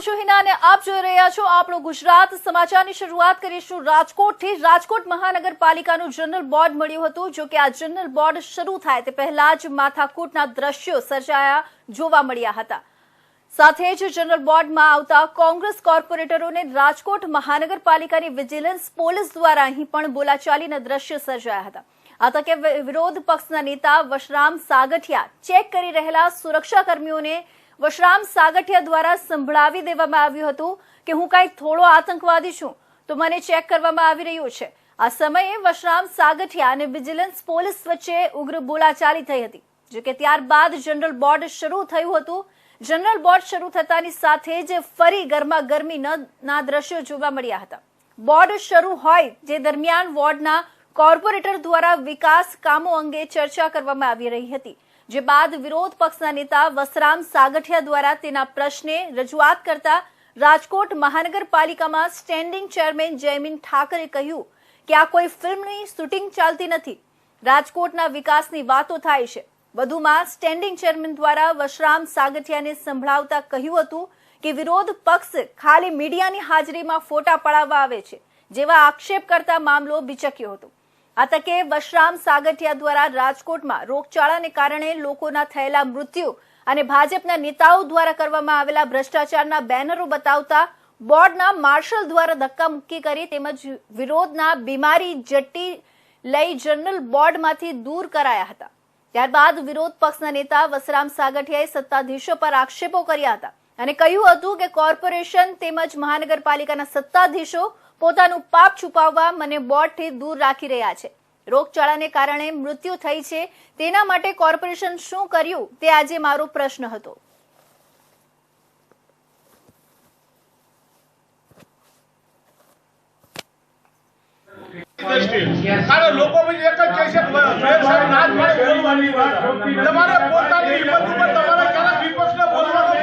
છું હિના અને આપ જોઈ રહ્યા છો આપણો ગુજરાત સમાચારની શરૂઆત કરીશું રાજકોટથી। રાજકોટ મહાનગરપાલિકાનું જનરલ બોર્ડ મળ્યું હતું। જો કે આ જનરલ બોર્ડ શરૂ થાય તે પહેલા જ માથાકૂટના દ્રશ્યો સર્જાયા જોવા મળ્યા હતા। સાથે જ જનરલ બોર્ડમાં આવતા કોંગ્રેસ કોર્પોરેટરોને રાજકોટ મહાનગરપાલિકાની વિજિલન્સ પોલીસ દ્વારા અહીં પણ બોલાચાલીના દ્રશ્યો સર્જાયા હતા। આ તકે વિરોધ પક્ષના નેતા વશરામ સાગઠિયા ચેક કરી રહેલા સુરક્ષાકર્મીઓને વશરામ સાગઠિયા દ્વારા સંભળાવી દેવામાં આવ્યું હતું કે હું કંઈક થોડો આતંકવાદી છું તો મને ચેક કરવામાં આવી રહ્યું છે। આ સમયે વશરામ સાગઠિયા અને વિજિલન્સ પોલીસ વચ્ચે ઉગ્ર બોલાચાલી થઈ હતી। જો કે ત્યારબાદ જનરલ બોર્ડ શરૂ થયું હતું। જનરલ બોર્ડ શરૂ થતાની સાથે જ ફરી ગરમાગરમીના દ્રશ્યો જોવા મળ્યા હતા। બોર્ડ શરૂ હોય જે દરમિયાન વોર્ડના કોર્પોરેટર દ્વારા વિકાસ કામો અંગે ચર્ચા કરવામાં આવી રહી હતી। જે બાદ વિરોધ પક્ષના નેતા વશરામ સાગઠિયા દ્વારા તેના પ્રશ્ને રજૂઆત કરતા રાજકોટ મહાનગરપાલિકામાં સ્ટેન્ડિંગ ચેરમેન જયમીન ઠાકરે કહ્યું કે આ કોઈ ફિલ્મની શૂટિંગ ચાલતી નથી, રાજકોટના વિકાસની વાતો થાય છે। વધુમાં સ્ટેન્ડિંગ ચેરમેન દ્વારા વશરામ સાગઠિયાને સંભળાવતા કહ્યું હતું કે વિરોધ પક્ષ ખાલી મીડિયાની હાજરીમાં ફોટા પડાવવા આવે છે જેવા આક્ષેપ કરતા મામલો બિચક્યો હતો। આ તકે વશરામ સાગઠિયા દ્વારા રાજકોટમાં રોગચાળાને કારણે લોકોના થયેલા મૃત્યુ અને ભાજપના નેતાઓ દ્વારા કરવામાં આવેલા ભ્રષ્ટાચારના બેનરો બતાવતા બોર્ડના માર્શલ દ્વારા ધક્કામુક્કી કરી તેમજ વિરોધના બીમારી જટ્ટી લઈ જનરલ બોર્ડમાંથી દૂર કરાયા હતા। ત્યારબાદ વિરોધ પક્ષના નેતા વશરામ સાગઠિયાએ સત્તાધીશો પર આક્ષેપો કર્યા હતા અને કહ્યું હતું કે કોર્પોરેશન તેમજ મહાનગરપાલિકાના સત્તાધીશો પોતાનું પાપ છુપાવવા મને બોર્ડથી દૂર રાખી રહ્યા છે। રોગચાળાને કારણે મૃત્યુ થઈ છે તેના માટે કોર્પોરેશન શું કર્યું તે આજે મારો પ્રશ્ન હતો। લોકો એક જ કહે છે તમારે પોતાની હિંમત ઉપર તમારે ક્યારે વિપક્ષને બોલવાનું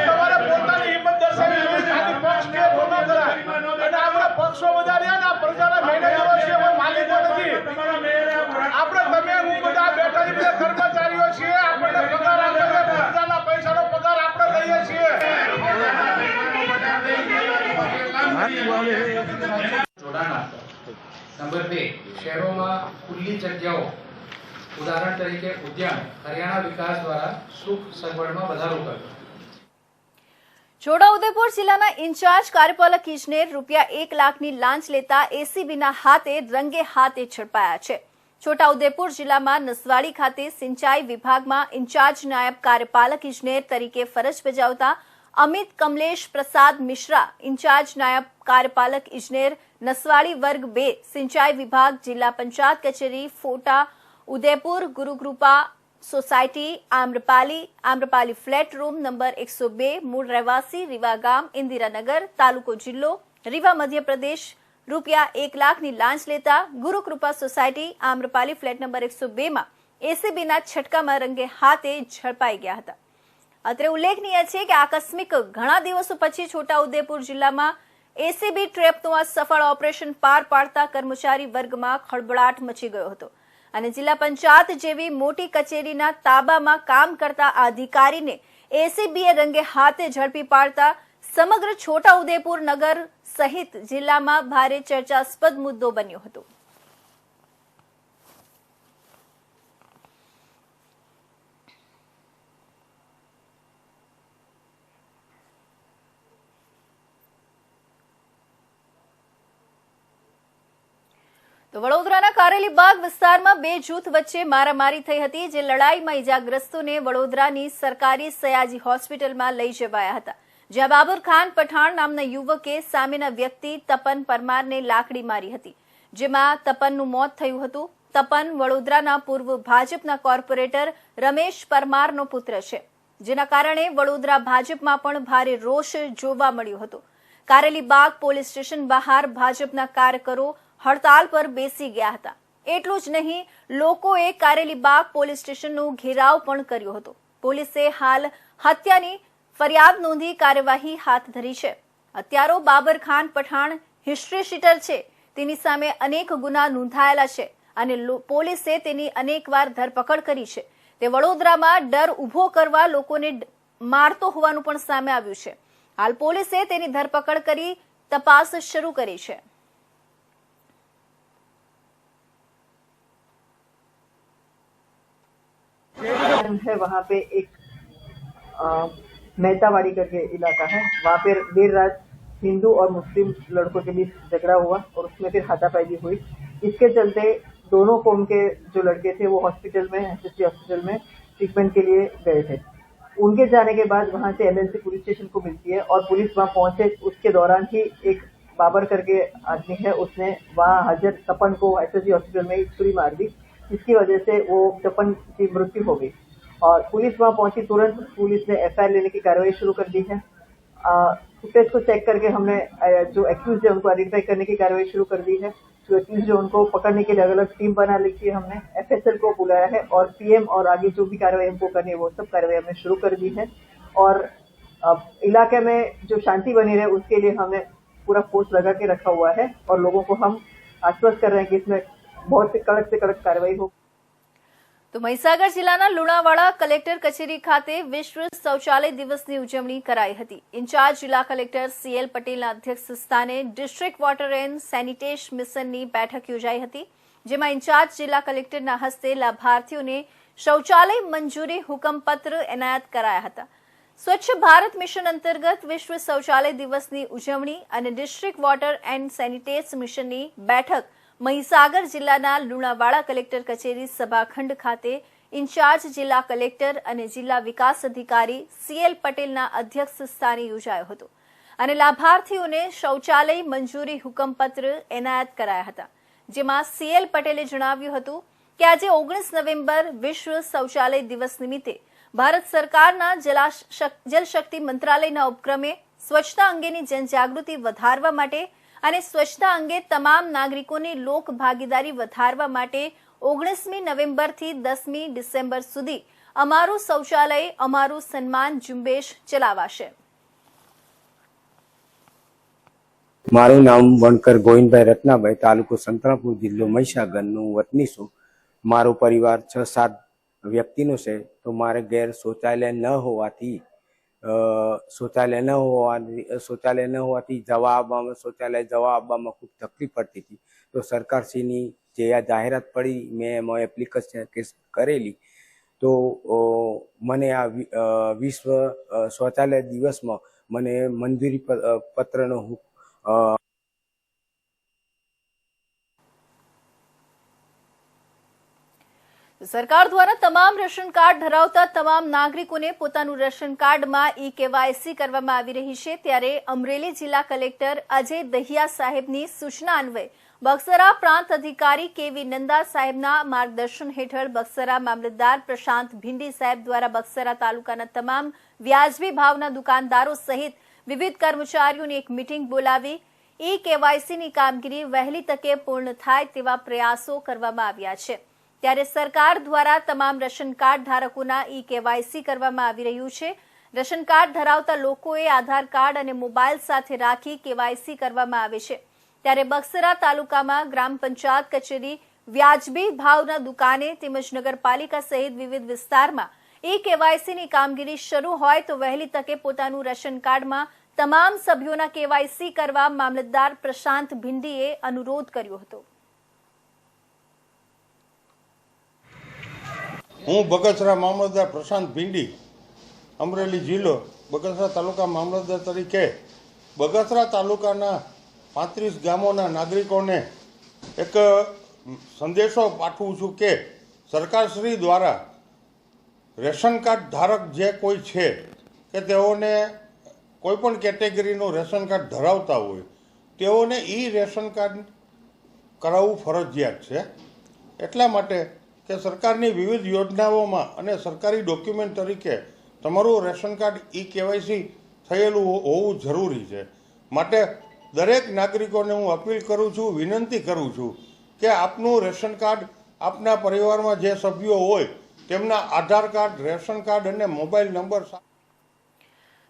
તમારે પોતાની હિંમત દર્શાવી પક્ષ કે બોલો કરાય અને આપણે પક્ષો બધા રહ્યા ને પ્રજાના મેનેજરો છે કોઈ માલિકો નથી। આપણે તમે હું બધા બેઠા બધા કર્મચારીઓ છીએ, આપણને પગાર આપે છે, પ્રજાના પૈસાનો પગાર આપણે લઈએ છીએ। નંબર 2 શહેરોમાં ખુલ્લી જગ્યાઓ ઉદાહરણ તરીકે ઉદ્યાન હરિયાણા વિકાસ દ્વારા સુખ સગવડમાં વધારો કર્યો। છોટાઉદેપુર જિલ્લાના ઇન્ચાર્જ કાર્યપાલક ઇજનેર ₹1 લાખની લાંચ લેતા એસીબીના હાથે રંગે હાથે ઝડપાયા છે। છોટાઉદેપુર જિલ્લામાં નસવાડી ખાતે સિંચાઈ વિભાગમાં ઇન્ચાર્જ નાયબ કાર્યપાલક ઇજનેર તરીકે ફરજ બજાવતા અમિત કમલેશ પ્રસાદ મિશ્રા ઇન્ચાર્જ નાયબ કાર્યપાલક ઇજનેર નસવાડી વર્ગ 2 સિંચાઈ વિભાગ જિલ્લા પંચાયત કચેરી ફોટા Udaipur Gurukripa society Amrapali flat room number 102 મૂળ રહેવાસી રીવા ગામ ઇન્દિરાનગર તાલુકો જિલ્લો રીવા મધ્યપ્રદેશ ₹1 લાખની લાંચ લેતા Gurukripa society Amrapali flat number 102 માં એસીબીના છટકામાં રંગે હાથે ઝડપાઈ ગયા હતા। અત્રે ઉલ્લેખનીય છે કે આકસ્મિક ઘણા દિવસો પછી છોટાઉદેપુર જિલ્લામાં એસીબી ટ્રેપનું આ સફળ ઓપરેશન પાર પાડતા કર્મચારી વર્ગમાં ખળભળાટ મચી ગયો હતો અને જિલ્લા પંચાયત જેવી મોટી કચેરીના તાબામાં કામ કરતા અધિકારીને એસીબીએ રંગે હાથે ઝડપી પાડતા સમગ્ર છોટાઉદેપુર નગર સહિત જિલ્લામાં ભારે ચર્ચાસ્પદ મુદ્દો બન્યો હતો। તો વડોદરાના કારેલીબાગ વિસ્તારમાં બે જૂથ વચ્ચે મારામારી થઈ હતી જે લડાઈમાં ઈજાગ્રસ્તોને વડોદરાની સરકારી સયાજી હોસ્પિટલમાં લઈ જવાયા હતા। જ્યાં બાબર ખાન પઠાણ નામના યુવકે સામેના વ્યક્તિ તપન પરમારને લાકડી મારી હતી જેમાં તપનનું મોત થયું હતું। તપન વડોદરાના પૂર્વ ભાજપના કોર્પોરેટર રમેશ પરમારનો પુત્ર છે જેના કારણે વડોદરા ભાજપમાં પણ ભારે રોષ જોવા મળ્યો હતો। કારેલીબાગ પોલીસ સ્ટેશન બહાર ભાજપના કાર્યકરો હડતાલ પર બેસી ગયા હતા। એટલું જ નહીં લોકોએ કારેલીબાગ પોલીસ સ્ટેશનનો ઘેરાવ પણ કર્યો હતો। પોલીસે હાલ હત્યાની ફરિયાદ નોંધી કાર્યવાહી હાથ ધરી છે। હત્યારો બાબર ખાન પઠાણ હિસ્ટ્રી શીટર છે, તેની સામે અનેક ગુના નોંધાયેલા છે અને પોલીસે તેની અનેકવાર ધરપકડ કરી છે। તે વડોદરામાં ડર ઊભો કરવા લોકોને મારતો હોવાનું પણ સામે આવ્યું છે। હાલ પોલીસે તેની ધરપકડ કરી તપાસ શરૂ કરી છે। है वहाँ पे एक मेहतावाड़ी करके इलाका है, वहाँ पर देर रात हिंदू और मुस्लिम लड़कों के बीच झगड़ा हुआ और उसमें फिर हाथापाई हुई। इसके चलते दोनों कौम के जो लड़के थे वो हॉस्पिटल में एसएससी हॉस्पिटल में ट्रीटमेंट के लिए गए थे। उनके जाने के बाद वहाँ से एलएनसी पुलिस स्टेशन को मिलती है और पुलिस वहाँ पहुंचे। उसके दौरान ही एक बाबर करके आदमी है, उसने वहाँ हाजिर तपन को एसएससी हॉस्पिटल में छुरी मार दी, जिसकी वजह से वो तपन की मृत्यु हो गई। और पुलिस वहाँ पहुंची, तुरंत पुलिस ने एफआईआर लेने की कार्रवाई शुरू कर दी है। फुटेज को चेक करके हमने जो एक्यूज है उनको आइडेंटिफाई करने की कार्रवाई शुरू कर दी है। जो एक्यूज है उनको पकड़ने के लिए अलग अलग टीम बना ली है हमने, एफएसएल को बुलाया है और पीएम और आगे जो भी कार्रवाई हमको करनी है वो सब कार्रवाई हमने शुरू कर दी है। और इलाके में जो शांति बनी रहे उसके लिए हमने पूरा फोर्स लगा के रखा हुआ है और लोगों को हम आश्वस्त कर रहे हैं कि इसमें बहुत से कड़क कार्रवाई हो। તો મહીસાગર જિલ્લાના લુણાવાડા કલેક્ટર કચેરી ખાતે વિશ્વ શૌચાલય દિવસની ઉજવણી કરાઈ હતી। ઇન્ચાર્જ જિલ્લા કલેક્ટર સીએલ પટેલના અધ્યક્ષ સ્થાને ડિસ્ટ્રિક્ટ વોટર એન્ડ સેનિટેશન મિશનની બેઠક યોજાઈ હતી, જેમાં ઇન્ચાર્જ જિલ્લા કલેક્ટરના હસ્તે લાભાર્થીઓને શૌચાલય મંજૂરી હુકમપત્ર એનાયત કરાયા હતા। સ્વચ્છ ભારત મિશન અંતર્ગત વિશ્વ શૌચાલય દિવસની ઉજવણી અને ડિસ્ટ્રિક્ટ વોટર એન્ડ સેનિટેશન મિશનની બેઠક મહીસાગર જિલ્લાના લુણાવાડા કલેક્ટર કચેરી સભાખંડ ખાતે ઇન્ચાર્જ જિલ્લા કલેક્ટર અને જિલ્લા વિકાસ અધિકારી સીએલ પટેલના અધ્યક્ષ સ્થાને યોજાયો હતો અને લાભાર્થીઓને શૌચાલય મંજૂરી હુકમપત્ર એનાયત કરાયા હતા, જેમાં સીએલ પટેલે જણાવ્યું હતું કે આજે 19 નવેમ્બર વિશ્વ શૌચાલય દિવસ નિમિત્તે ભારત સરકારના જલશક્તિ મંત્રાલયના ઉપક્રમે સ્વચ્છતા અંગેની જનજાગૃતિ વધારવા માટે અને સ્વચ્છતા અંગે તમામ નાગરિકોની લોક ભાગીદારી વધારવા માટે 19મી નવેમ્બરથી 10મી ડિસેમ્બર સુધી અમારું શૌચાલય અમારું સન્માન ઝુંબેશ ચલાવાશે। મારું નામ વણકર ગોવિંદભાઈ રત્નાભાઈ, તાલુકો સંતરામપુર, જિલ્લો મહીસાગરનું વતની છું। મારો પરિવાર 6-7 વ્યક્તિનો છે, તો મારે ઘેર શૌચાલય ન હોવાથી શૌચાલય જવા આવવામાં ખૂબ તકલીફ પડતી હતી। તો સરકારશ્રીની જે આ જાહેરાત પડી, મેં એમાં એપ્લિકેશન કરેલી, તો મને આ વિશ્વ શૌચાલય દિવસમાં મને મંજૂરી પત્રનો સરકાર દ્વારા તમામ રેશન કાર્ડ ધરાવતા તમામ નાગરિકોને પોતાનું રેશન કાર્ડમાં ઈ-કેવાયસી કરવામાં આવી રહી છે। ત્યારે અમરેલી જિલ્લા કલેક્ટર અજય દહિયા સાહેબની સૂચના અન્વયે બગસરા પ્રાંત અધિકારી કેવી નંદા સાહેબના માર્ગદર્શન હેઠળ બગસરા મામલતદાર પ્રશાંત ભિંડી સાહેબ દ્વારા બગસરા તાલુકાના તમામ વ્યાજબી ભાવના દુકાનદારો સહિત વિવિધ કર્મચારીઓની એક મીટિંગ બોલાવી ઈ-કેવાયસીની કામગીરી વહેલી તકે પૂર્ણ થાય તેવા પ્રયાસો કરવામાં આવ્યા છે। ત્યારે સરકાર દ્વારા તમામ રેશન કાર્ડ ધારકોના ઈ-કેવાયસી કરવામાં આવી રહ્યું છે। રેશન કાર્ડ ધરાવતા લોકોએ આધાર કાર્ડ અને મોબાઈલ સાથે રાખી કેવાયસી કરવામાં આવે છે। ત્યારે બગસરા તાલુકામાં ગ્રામ પંચાયત કચેરી, વ્યાજબી ભાવના દુકાને તેમજ નગરપાલિકા સહિત વિવિધ વિસ્તારમાં ઈ-કેવાયસીની કામગીરી શરૂ હોય તો વહેલી તકે પોતાનું રેશન કાર્ડમાં તમામ સભ્યોના કેવાયસી કરવા મામલતદાર પ્રશાંત ભિંડીએ અનુરોધ કર્યો હતો। હું બગસરા મામલતદાર પ્રશાંત ભિંડી, અમરેલી જિલ્લો, બગસરા તાલુકા મામલતદાર તરીકે બગસરા તાલુકાના 35 ગામોના નાગરિકોને એક સંદેશો પાઠવું છું કે સરકારશ્રી દ્વારા રેશન કાર્ડ ધારક જે કોઈ છે કે તેઓને કોઈપણ કેટેગરીનું રેશન કાર્ડ ધરાવતા હોય તેઓને રેશન કાર્ડ કરાવવું ફરજિયાત છે। એટલા માટે કે સરકારની વિવિધ યોજનાઓમાં અને સરકારી ડોક્યુમેન્ટ તરીકે તમારું રેશન કાર્ડ ઈ-કેવાયસી થયેલું હોવું જરૂરી છે। માટે દરેક નાગરિકોને હું અપીલ કરું છું, વિનંતી કરું છું કે આપનું રેશન કાર્ડ આપના પરિવારમાં જે સભ્યો હોય તેમના આધાર કાર્ડ, રેશન કાર્ડ અને મોબાઈલ નંબર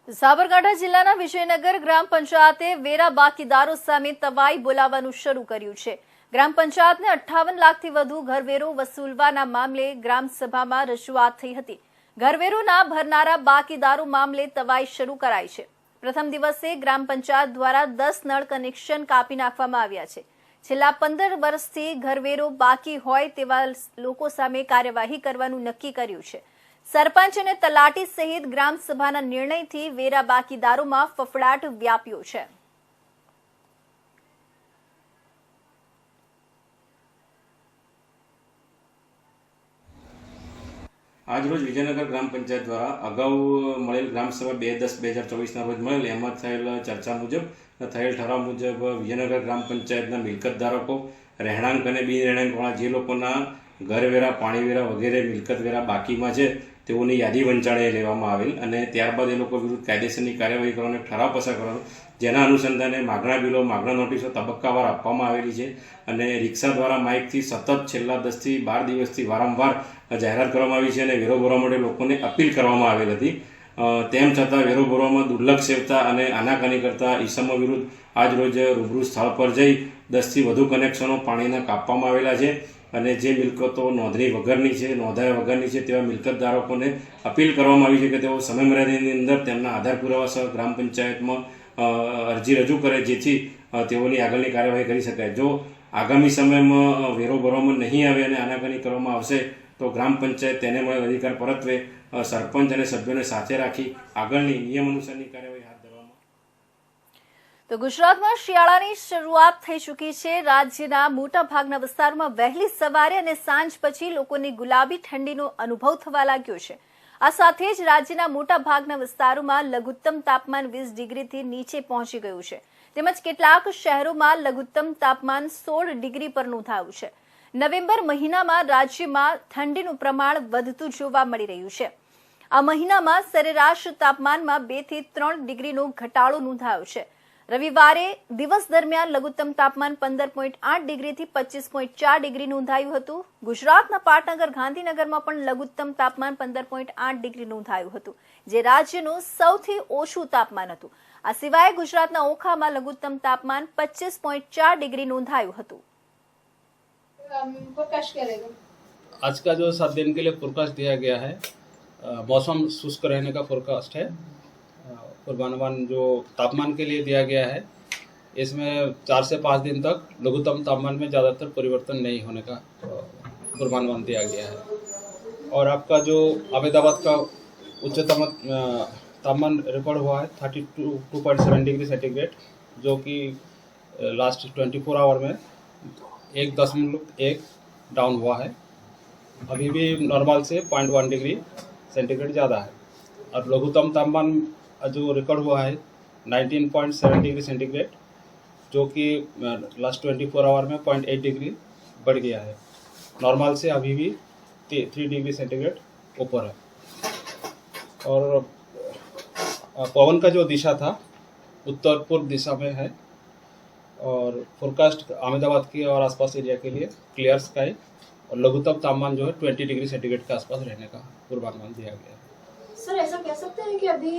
સાબરકાંઠા જિલ્લાના વિજયનગર ગ્રામ પંચાયતે વેરા બાકીદારો સામે તવાઈ બોલાવવાનું શરૂ કર્યું છે। ગ્રામ પંચાયતને 58 લાખથી વધુ ઘરવેરો વસૂલવાના મામલે ગ્રામ સભામાં રજૂઆત થઈ હતી। ઘરવેરો ના ભરનારા બાકીદારો મામલે તવાઈ શરૂ કરાઈ છે. પ્રથમ દિવસે ગ્રામ પંચાયત દ્વારા 10 નળ કનેક્શન કાપી નાખવામાં આવ્યા છે. છેલ્લા 15 વર્ષથી ઘરવેરો બાકી હોય તેવા લોકો સામે કાર્યવાહી કરવાનું નક્કી કર્યું છે. સરપંચ અને તલાટી સહિત ગ્રામ સભાના નિર્ણયથી વેરા બાકીદારોમાં ફફડાટ વ્યાપ્યો છે. આજરોજ વિજયનગર ગ્રામ પંચાયત દ્વારા અગાઉ મળેલ ગ્રામસભા 2/10/2024ના રોજ મળેલ એમાં થયેલ ચર્ચા મુજબ થયેલ ઠરાવ મુજબ વિજયનગર ગ્રામ પંચાયતના મિલકત ધારકો, રહેણાંક અને બિન રહેણાંકવાળા જે લોકોના ઘરવેરા, પાણીવેરા વગેરે મિલકત વેરા બાકીમાં છે તેઓની યાદી વંચાણે લેવામાં આવેલ અને ત્યારબાદ એ લોકો વિરુદ્ધ કાયદેસરની કાર્યવાહી કરવાનો ઠરાવ પસાર કરવાનો, જેના અનુસંધાને માગણા બિલો, માગણા નોટિસો તબક્કાવાર આપવામાં આવેલી છે અને રિક્ષા દ્વારા માઇકથી સતત છેલ્લા 10 થી 12 દિવસથી વારંવાર જાહેરાત કરવામાં આવી છે અને વેરો ભરવા માટે લોકોને અપીલ કરવામાં આવેલ હતી. તેમ છતાં વેરો ભરવામાં દુર્લક્ષ સેવતા અને આનાકાની કરતા ઈસમો વિરુદ્ધ આજ રોજ રૂબરૂ સ્થળ પર જઈ 10 થી વધુ કનેક્શનો પાણીના કાપવામાં આવેલા છે અને જે મિલકતો નોંધણી વગરની છે, નોંધાયા વગરની છે તેવા મિલકત ધારકોને અપીલ કરવામાં આવી છે કે તેઓ સમયમર્યાદાની અંદર તેમના આધાર પુરાવા સહ ગ્રામ પંચાયતમાં અરજી રજૂ કરે, જેથી તેઓની આગળની કાર્યવાહી કરી શકાય. જો આગામી સમયમાં વેરો ભરવામાં નહીં આવે અને આનાકાની કરવામાં આવશે તો ગ્રામ પંચાયત તેને મળેલ અધિકાર પરત્વે સરપંચ અને સભ્યોને સાથે રાખી આગળની નિયમ અનુસારની કાર્યવાહી હાથ ધરવામાં. તો ગુજરાતમાં શિયાળાની શરૂઆત થઈ ચૂકી છે. રાજ્યના મોટા ભાગના વિસ્તારોમાં વહેલી સવારે અને સાંજ પછી લોકોને ગુલાબી ઠંડીનો અનુભવ થવા લાગ્યો છે. આ સાથે જ રાજ્યના મોટા ભાગના વિસ્તારોમાં લઘુત્તમ તાપમાન 20 ડિગ્રીથી નીચે પહોંચી ગયું છે. તેમજ કેટલાક શહેરોમાં લઘુત્તમ તાપમાન 16 ડિગ્રી પર નોંધાયું છે. નવેમ્બર મહિનામાં રાજ્યમાં ઠંડીનું પ્રમાણ વધતું જોવા મળી રહ્યું છે. આ મહિનામાં સરેરાશ તાપમાનમાં 2 થી 3 ડિગ્રીનો ઘટાડો નોંધાયો છે. રવિવારે દિવસ દરમિયાન લઘુત્તમ તાપમાન 15.8 ડિગ્રીથી 25.4 ડિગ્રી નોંધાયું હતું. ગુજરાતના પાટનગર, ગાંધીનગરમાં પણ લઘુત્તમ તાપમાન 15.8 ડિગ્રી નોંધાયું હતું, જે રાજ્યનું સૌથી ઓછું તાપમાન હતું. આ સિવાય ગુજરાતના ઓખામાં લઘુત્તમ તાપમાન 25.4 ડિગ્રી નોંધાયું હતું. आज का जो 7 दिन के लिए फोरकास्ट दिया गया है, मौसम शुष्क रहने का फोरकास्ट है. पूर्वानुमान जो तापमान के लिए दिया गया है, इसमें 4 से 5 दिन तक लघुत्तम तापमान में ज़्यादातर परिवर्तन नहीं होने का पूर्वानुमान दिया गया है. और आपका जो अहमदाबाद का उच्चतम तापमान रिकॉर्ड हुआ है 32.7 डिग्री सेंटीग्रेड, जो कि लास्ट 24 आवर में 1.1 डाउन हुआ है. अभी भी नॉर्मल से 0.1 डिग्री सेंटीग्रेड ज़्यादा है. और लघुत्तम तापमान जो रिकॉर्ड हुआ है 19.7 डिग्री सेंटीग्रेड, जो कि लास्ट 24 आवर में 0.8 डिग्री बढ़ गया है. नॉर्मल से अभी भी 3 डिग्री सेंटीग्रेड ऊपर है. और पवन का जो दिशा था उत्तर पूर्व दिशा में है. और फोरकास्ट अहमदाबाद के और आसपास एरिया के लिए क्लियर स्काई और लघुत्तम तापमान जो है 20 डिग्री सेंटीग्रेड के आसपास रहने का पूर्वानुमान दिया गया है. सर, ऐसा कह सकते हैं कि अभी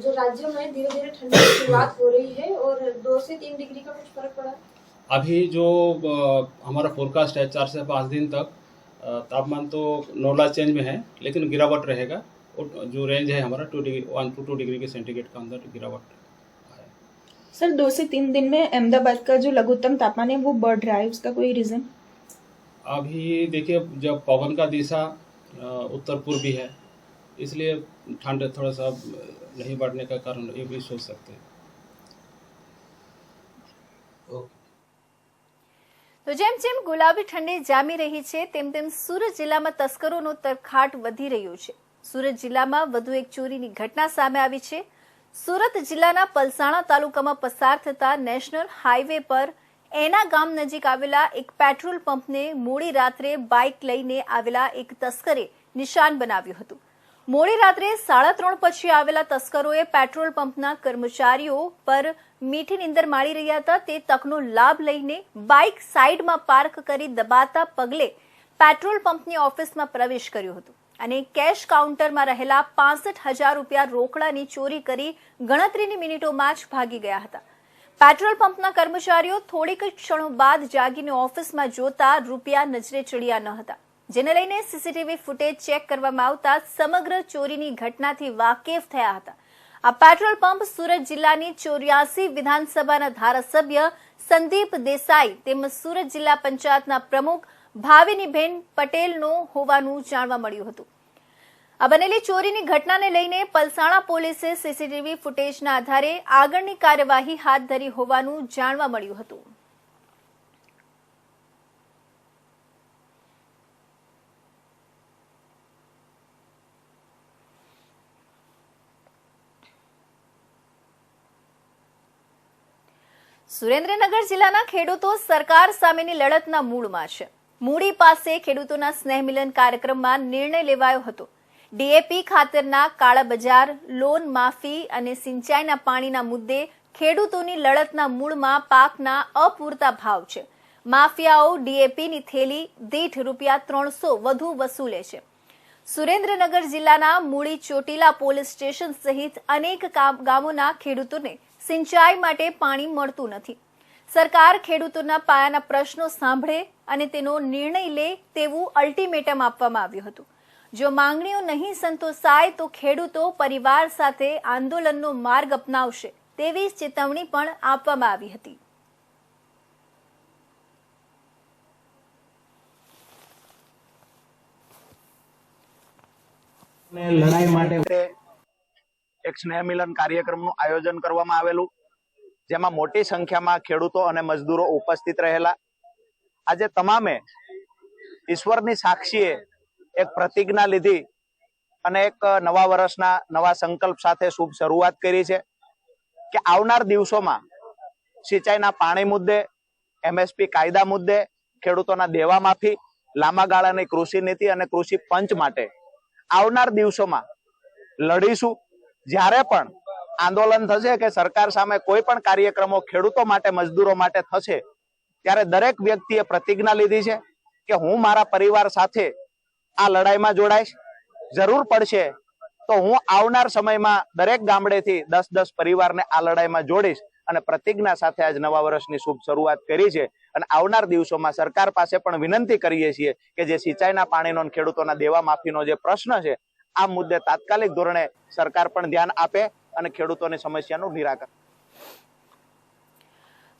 जो राज्य में धीरे धीरे ठंडी की शुरुआत हो रही है और 2 से 3 डिग्री का कुछ फर्क पड़ा है? अभी जो हमारा फोरकास्ट है 4 से 5 दिन तक तापमान तो नॉर्मल चेंज में है, लेकिन गिरावट रहेगा. और जो रेंज है हमारा 1 to 2 डिग्री के सेंटीग्रेड का अंदर गिरावट है. सर, 2 से 3 दिन में अहमदाबाद का जो लघुत्तम तापमान है वो बढ़ रहा है, उसका कोई रीज़न? अभी देखिए, जब पवन का दिशा उत्तर पूर्वी है, इसलिए ठंड थोड़ा सा नहीं बढ़ने का कारण ये भी सोच सकते हैं. તો જેમ જેમ ગુલાબી ઠંડી જામી રહી છે તેમ તેમ સુરત જિલ્લામાં તસ્કરોનો તરખાટ વધી રહ્યો છે. સુરત જિલ્લામાં વધુ એક ચોરીની ઘટના સામે આવી છે. સુરત જિલ્લાના પલસાણા તાલુકામાં પસાર થતા નેશનલ હાઈવે પર એના ગામ નજીક આવેલા એક પેટ્રોલ પંપને મોડી રાત્રે બાઇક લઈને આવેલા એક તસ્કરે નિશાન બનાવ્યું હતું. મોડી રાત્રે 3:30 પછી આવેલા તસ્કરોએ પેટ્રોલ પંપના કર્મચારીઓ પર મીઠી નીંદર માણી રહ્યા હતા તે તકનો લાભ લઈને બાઇક સાઈડમાં પાર્ક કરી દબાતા પગલે પેટ્રોલ પંપની ઓફિસમાં પ્રવેશ કર્યો હતો અને કેશ કાઉન્ટરમાં રહેલા 65,000 રૂપિયા રોકડાની ચોરી કરી ગણતરીની મિનિટોમાં જ ભાગી ગયા હતા. પેટ્રોલ પંપના કર્મચારીઓ થોડીક ક્ષણો બાદ જાગીને ઓફિસમાં જોતા રૂપિયા નજરે ચડ્યા ન હતા, જેને લઈને સીસીટીવી ફૂટેજ ચેક કરવામાં આવતા સમગ્ર ચોરીની ઘટનાથી વાકેફ થયા હતા. આ પેટ્રોલ પંપ સુરત જિલ્લાની 84 વિધાનસભાના ધારાસભ્ય સંદીપ દેસાઈ તેમજ સુરત જિલ્લા પંચાયતના પ્રમુખ ભાવિનીબેન પટેલનો હોવાનું જાણવા મળ્યું હતું. આ બનેલી ચોરીની ઘટનાને લઈને પલસાણા પોલીસે સીસીટીવી ફૂટેજના આધારે આગળની કાર્યવાહી હાથ ધરી હોવાનું જાણવા મળ્યું હતું. સુરેન્દ્રનગર જિલ્લાના ખેડૂતો સરકાર સામેની લડતના મૂળમાં છે. મૂડી પાસે ખેડૂતોના સ્નેહમિલન કાર્યક્રમમાં નિર્ણય લેવાયો હતો. ડીએપી ખાતરના કાળા બજાર, લોન માફી અને સિંચાઈના પાણીના મુદ્દે ખેડૂતોની લડતના મૂળમાં પાકના અપૂરતા ભાવ છે. માફિયાઓ ડીએપીની થેલી દીઠ ₹300 વધુ વસૂલે છે. સુરેન્દ્રનગર જિલ્લાના મૂળી ચોટીલા પોલીસ સ્ટેશન સહિત અનેક ગામોના ખેડૂતોને સિંચાઈ માટે પાણી મળતું નથી. સરકાર ખેડૂતોના પાયાના પ્રશ્નો સાંભળે અને તેનો નિર્ણય લે તેવું અલ્ટિમેટમ આપવામાં આવ્યું હતું. જો માંગણીઓ નહીં સંતોષાય તો ખેડૂતો પરિવાર સાથે આંદોલનનો માર્ગ અપનાવશે તેવી ચેતવણી પણ આપવામાં આવી હતી. લડાઈ માટે એક સ્નેહ મિલન કાર્યક્રમનું આયોજન કરવામાં આવેલું, જેમાં મોટી સંખ્યામાં ખેડૂતો અને મજદૂરો ઉપસ્થિત રહેલા. આજે તમામે ઈશ્વરની સાક્ષીએ એક પ્રતિજ્ઞા લીધી અને એક નવા વર્ષના નવા સંકલ્પ સાથે શુભ શરૂઆત કરી છે કે આવનાર દિવસોમાં સિંચાઈના પાણી મુદ્દે, એમએસપી કાયદા મુદ્દે, ખેડૂતોના દેવા માફી, લાંબા ગાળાની કૃષિ નીતિ અને કૃષિ પંચ માટે આવનાર દિવસોમાં લડીશું. જ્યારે પણ આંદોલન થશે કે સરકાર સામે કોઈ પણ કાર્યક્રમો ખેડૂતો માટે, મજદૂરો માટે થશે, ત્યારે દરેક વ્યક્તિએ પ્રતિજ્ઞા લીધી છે કે હું મારા પરિવાર સાથે આ લડાઈમાં જોડાઈશ. જરૂર પડશે તો હું આવનાર સમયમાં દરેક ગામડેથી 10-10 પરિવારને આ લડાઈમાં જોડીશ અને પ્રતિજ્ઞા સાથે આજ નવા વર્ષની શુભ શરૂઆત કરી છે. અને આવનાર દિવસોમાં સરકાર પાસે પણ વિનંતી કરીએ છીએ કે જે સિંચાઈના પાણીનો અને ખેડૂતોના દેવા માફીનો જે પ્રશ્ન છે, આ મુદ્દે તાત્કાલિક ધોરણે સરકાર પણ ધ્યાન આપે અને ખેડૂતોની સમસ્યાનું નિરાકરણ.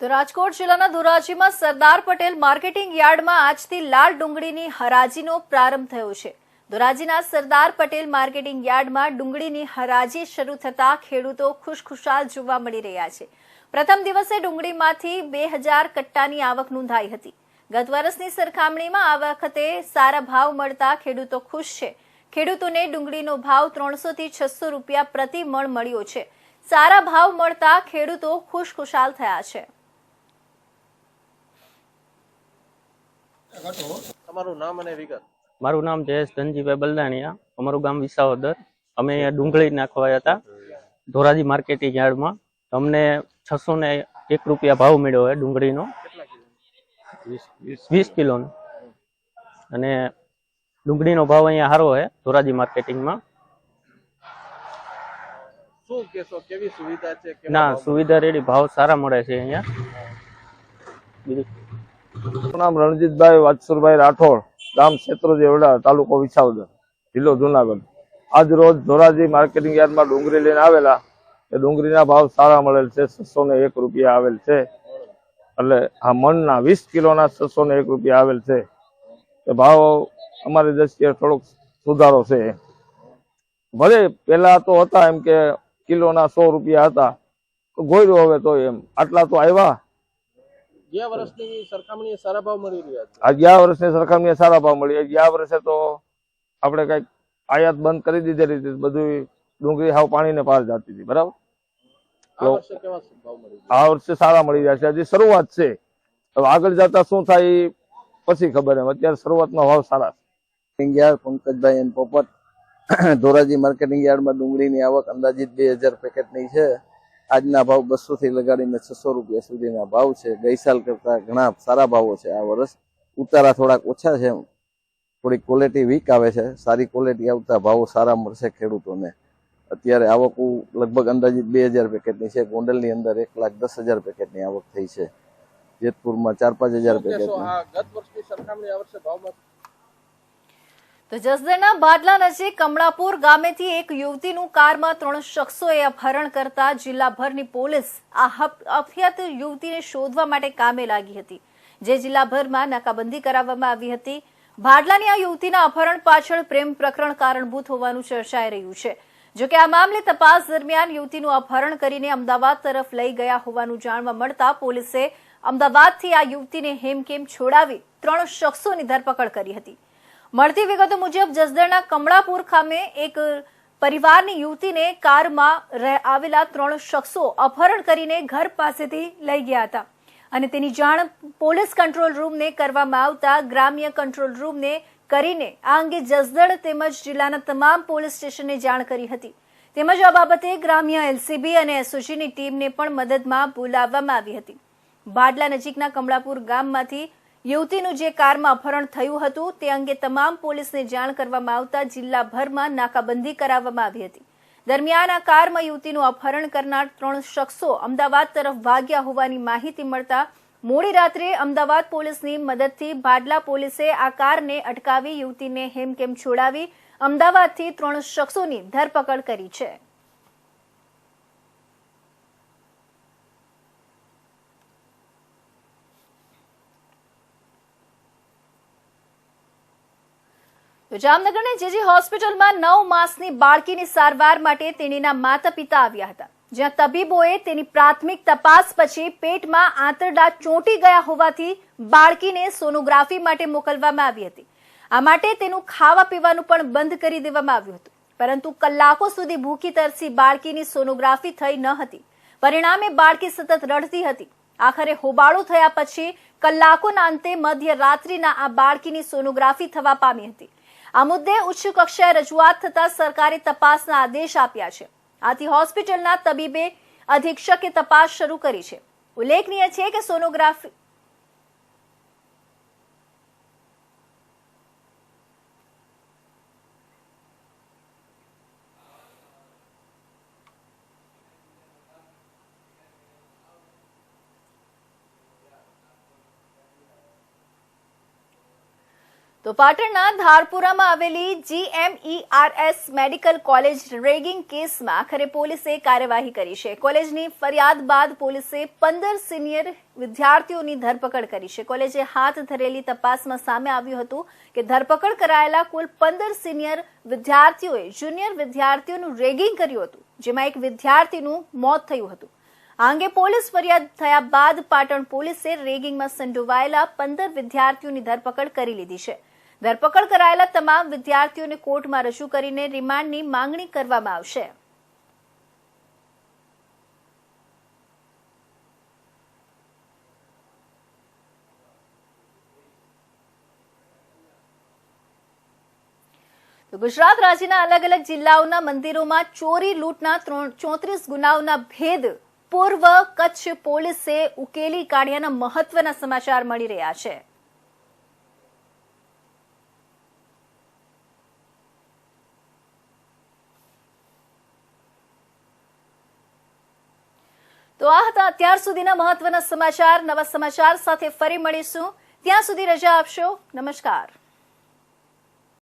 તો રાજકોટ જિલ્લાના ધોરાજીમાં સરદાર પટેલ માર્કેટિંગ યાર્ડમાં આજથી લાલ ડુંગળીની હરાજીનો પ્રારંભ થયો છે. ધોરાજીના સરદાર પટેલ માર્કેટિંગ યાર્ડમાં ડુંગળીની હરાજી શરૂ થતા ખેડૂતો ખુશખુશાલ જોવા મળી રહ્યા છે. પ્રથમ દિવસે ડુંગળીમાંથી 2000 કટ્ટાની આવક નોંધાઈ હતી. ગત વર્ષની સરખામણીમાં આ વખતે સારા ભાવ મળતા ખેડૂતો ખુશ છે. ખેડૂતોને ડુંગળીનો ભાવ 300 થી 600 રૂપિયા પ્રતિ મણ મળ્યો છે. સારા ભાવ મળતા ખેડૂતો ખુશખુશાલ થયા છે. તમારું નામ અને વિગત? મારું નામ જયેશ ધનજીભાઈ બલદાણિયા. અમારું ગામ વિસાવદર. અમે અહીંયા ડુંગળી નાખવા હતા ધોરાજી માર્કેટિંગ યાર્ડમાં. અમને 601 રૂપિયા ભાવ મળ્યો હોય ડુંગળીનો, 20 કિલોનો. અને ડુંગળીનો ભાવ અહીંયા સારો છે ધોરાજી માર્કેટિંગમાં. શું કેશો, કેવી સુવિધા છે? ના, સુવિધા રેડી, ભાવ સારા મળે છે અહીંયા. નામ રણજીતભાઈ વાત્સુરભાઈ રાઠોડ, ગામ શેત્રુંજી વડા, તાલુકો વિસાવદર, જિલ્લો જુનાગઢ. આજ રોજ ધોરાજી માર્કેટિંગ યાર્ડમાં ડુંગળી લઈને આવેલા. એ ડુંગળીના ભાવ સારા મળેલ છે, 601 રૂપિયા આવેલ છે. એટલે આ મણના 20 કિલોના 601 રૂપિયા આવેલ છે. એ ભાવ અમારી દ્રષ્ટિએ થોડોક સુધારો છે. ભલે પેલા તો હતા એમ કે કિલોના 100 રૂપિયા હતા, તો ગોયરું હવે તો એમ આટલા તો આવ્યા. ગયા વર્ષની સરખામણીએ સારા ભાવ મળી રહ્યા છે. આ ગયા વર્ષની સરખામણીએ સારા ભાવ મળી. ગયા વર્ષે તો આપણે કઈક આયાત બંધ કરી દીધેલી હતી, બધું ડુંગળી હાવ પાણીને પાર જતી હતી. બરાબર. આ વર્ષે સારા મળી રહ્યા છે. હજી શરૂઆત છે, હવે આગળ જતા શું થાય પછી ખબર એમ. અત્યારે શરૂઆતમાં ભાવ સારા છે. પંકજભાઈ એન પોપટ, ધોરાજી માર્કેટિંગ યાર્ડમાં ડુંગળીની આવક અંદાજિત 2000 પેકેટની છે. આજના ભાવ 200 થી લગાડીને 600 રૂપિયા સુધીના ભાવ છે. ગઈ સાલ કરતા ઘણા સારા ભાવો છે. આ વર્ષ ઉતારા થોડાક ઓછા છે, થોડીક ક્વોલિટી વીક આવે છે. સારી ક્વોલિટી આવતા ભાવો સારા મળશે ખેડૂતોને. અત્યારે આવક લગભગ અંદાજિત 2000 પેકેટની છે. ગોંડલની અંદર 1,10,000 પેકેટની આવક થઈ છે. જેતપુરમાં 4-5 હજાર પેકેટ. ગત વર્ષની સરખામણી આ વર્ષે ભાવમાં તો જસદણના બાદલા નજીક કમળાપુર ગામેથી એક યુવતીનું કારમાં 3 શખ્સોએ અપહરણ કરતા જિલ્લાભરની પોલીસ આ અફ્યાત યુવતીને શોધવા માટે કામે લાગી હતી, જે જિલ્લાભરમાં નાકાબંધી કરાવવામાં આવી હતી. બાદલાની આ યુવતીના અપહરણ પાછળ પ્રેમ પ્રકરણ કારણભૂત હોવાનું ચર્ચાઈ રહ્યું છે. જોકે આ મામલે તપાસ દરમિયાન યુવતીનું અપહરણ કરીને અમદાવાદ તરફ લઈ ગયા હોવાનું જાણવા મળતા પોલીસે અમદાવાદથી આ યુવતીને હેમખેમ છોડાવી 3 શખ્સોની ધરપકડ કરી હતી. મળતી વિગતો મુજબ જસદણના કમળાપુર ખામે એક પરિવારની યુવતીને કારમાં આવેલા 3 શખ્સો અપહરણ કરીને ઘર પાસેથી લઈ ગયા હતા અને તેની જાણ પોલીસ કંટ્રોલ રૂમને કરવામાં આવતા ગ્રામ્ય કંટ્રોલ રૂમને કરીને આ અંગે જસદણ તેમજ જિલ્લાના તમામ પોલીસ સ્ટેશનને જાણ કરી હતી. તેમજ આ બાબતે ગ્રામ્ય એલસીબી અને એસઓજીની ટીમને પણ મદદમાં બોલાવવામાં આવી હતી. બાદલા નજીકના કમળાપુર ગામમાંથી યુવતીનું જે કારમાં અપહરણ થયું હતું તે અંગે તમામ પોલીસને જાણ કરવામાં આવતા જિલ્લાભરમાં નાકાબંધી કરાવવામાં આવી હતી. દરમિયાન આ કારમાં યુવતીનું અપહરણ કરનાર 3 શખ્સો અમદાવાદ તરફ ભાગ્યા હોવાની માહિતી મળતા મોડી રાત્રે અમદાવાદ પોલીસની મદદથી બાદલા પોલીસે આ કારને અટકાવી યુવતીને હેમખેમ છોડાવી અમદાવાદથી 3 શખ્સોની ધરપકડ કરી છે. તો જામનગરની જેજી હોસ્પિટલમાં 9 માસની બાળકીની સારવાર માટે તેણીના માતા પિતા આવ્યા હતા, જ્યાં તબીબોએ તેની પ્રાથમિક તપાસ પછી પેટમાં આંતરડા ચોંટી ગયા હોવાથી બાળકીને સોનોગ્રાફી માટે મોકલવામાં આવી હતી. આ માટે તેનું ખાવા પીવાનું પણ બંધ કરી દેવામાં આવ્યું હતું, પરંતુ કલાકો સુધી ભૂખી તરસી બાળકીની સોનોગ્રાફી થઈ ન હતી. પરિણામે બાળકી સતત રડતી હતી. આખરે હોબાળો થયા પછી કલાકોના અંતે મધ્યરાત્રિના આ બાળકીની સોનોગ્રાફી થવા પામી હતી. આ મુદ્દે ઉચ્ચ કક્ષાએ રજૂઆત થતા સરકારે તપાસના આદેશ આપ્યા છે. આથી હોસ્પિટલના તબીબે અધિક્ષકે તપાસ શરૂ કરી છે. ઉલ્લેખનીય છે કે સોનોગ્રાફી તો પાટણના ધારપુરામાં આવેલી GMERS મેડિકલ કોલેજ રેગિંગ કેસમાં આખરે પોલીસે કાર્યવાહી કરી છે. કોલેજની ફરિયાદ બાદ પોલીસે 15 સિનિયર વિદ્યાર્થીઓની ધરપકડ કરી છે. કોલેજે હાથ ધરેલી તપાસમાં સામે આવ્યું હતું કે ધરપકડ કરાયેલા કુલ 15 સિનિયર વિદ્યાર્થીઓએ જુનિયર વિદ્યાર્થીઓનું રેગિંગ કર્યું હતું, જેમાં એક વિદ્યાર્થીનું મોત થયું હતું. આ અંગે પોલીસ ફરિયાદ થયા બાદ પાટણ પોલીસે રેગિંગમાં સંડોવાયેલા 15 વિદ્યાર્થીઓની ધરપકડ કરી લીધી છે. ધરપકડ કરાયેલા તમામ વિદ્યાર્થીઓને કોર્ટમાં રજૂ કરીને રિમાન્ડની માંગણી કરવામાં આવશે. ગુજરાત રાજ્યના અલગ અલગ જિલ્લાઓના મંદિરોમાં ચોરી લૂંટના 34 ગુનાઓના ભેદ પૂર્વ કચ્છ પોલીસે ઉકેલી કાઢ્યાના મહત્વના સમાચાર મળી રહ્યા છે. તો આ હતા અત્યાર સુધીના મહત્વના સમાચાર. નવા સમાચાર સાથે ફરી મળીશું. ત્યાં સુધી રજા આપશો. નમસ્કાર.